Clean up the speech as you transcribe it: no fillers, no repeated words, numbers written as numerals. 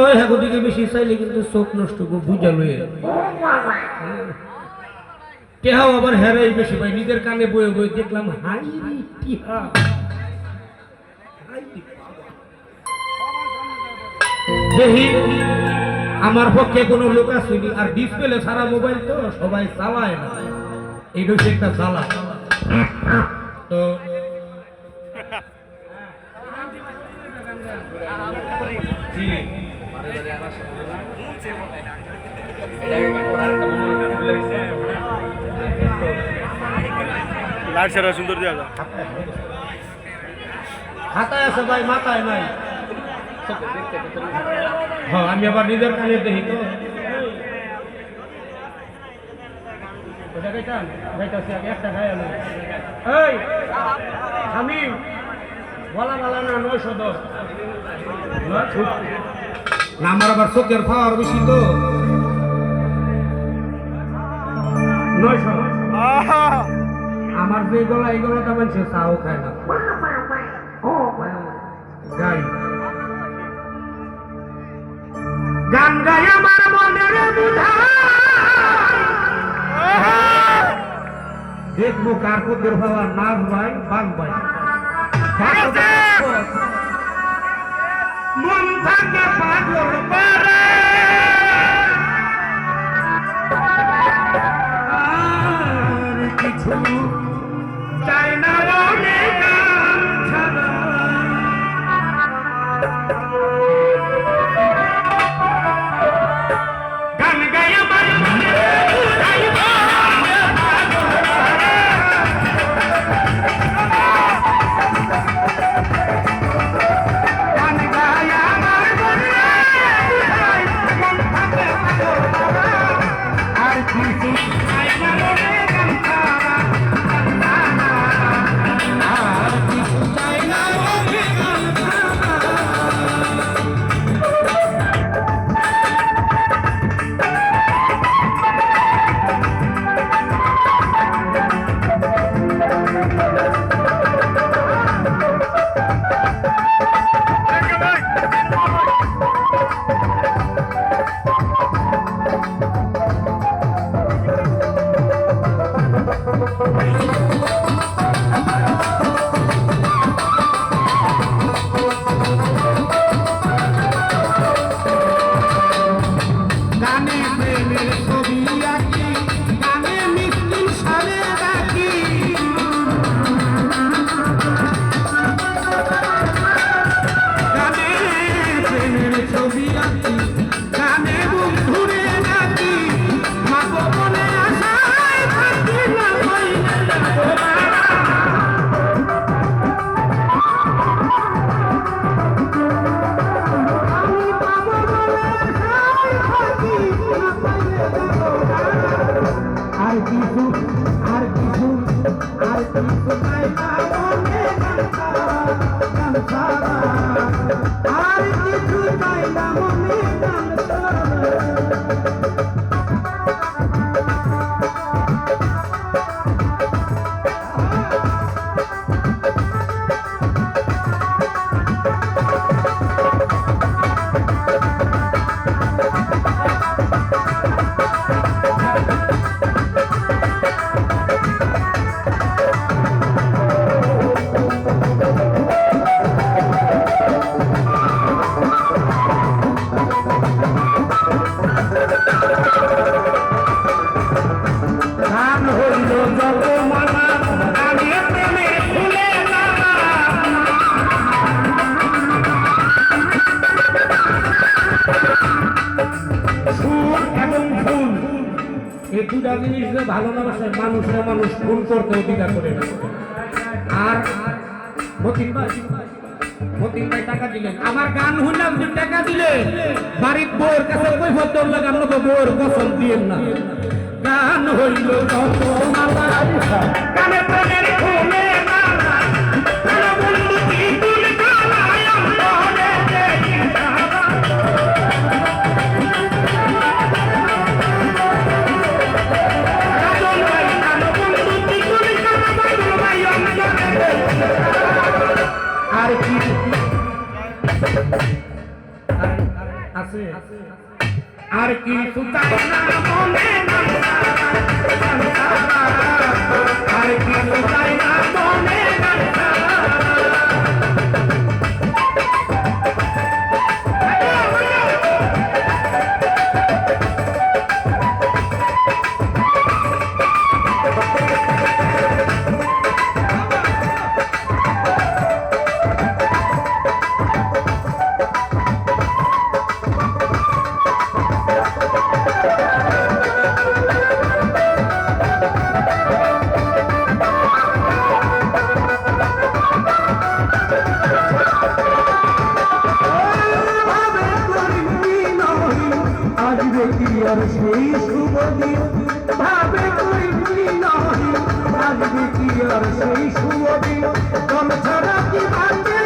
হয় হ্যাঁ দিকে বেশি চাইলে কিন্তু চোখ নষ্ট বুঝা লয়ে কেহাও আবার হেরাই বেশি ভাই নিজের কানে বয়ে বয়ে দেখলাম হাই রে টিহা দেখি আমার পক্ষে কোনো লোক আসেনি আর ডিসপ্লে সারা মোবাইল তো সবাই চালায় না এইটা হচ্ছে একটা জ্বালা তো লাইট ছাড়া সুন্দর দেওয়া যায় হাতায় আছে ভাই মাথায় নাই হ্যাঁ আমি আবার নিজের কানে দেখি তো একটা খাই এই আমি বলা বলা না 910 না আমার আবার চোখের পাওয়ার বেশি তো 900 আমার যে গলা এইগুলো তো মানুষ চাও খায় না গাই গান গাই আমার মনের দেখবো কার পুত্রের ভাবা নাচ ভাই বাং ভাই মন থাকে পাগল করে আর কিছু চাই না গান গাই আমার দুটা জিনিস ভালো না বাসায় মানুষের মানুষ ফোন করতে অধিকার করে না আর মতিন ভাই টাকা দিলেন আমার গান হইলাম যে টাকা দিলে বাড়ির বউয়ের কাছে কই ফতর লাগে আমরা তো বউয়ের কসম দিয়েন না গান হইল যত মালা কানে প্রাণের খুলে মালা কালো বন্ধু কি তুল কালায় আমরে দেখি আর কিছু চাই না মনে আর কিছু চাই না মনে সেই শুভ দিন ভাবে করিনি নহি আসবে কি আর সেই শুভ দিন তবে ছাড়া কি ভাগ্যে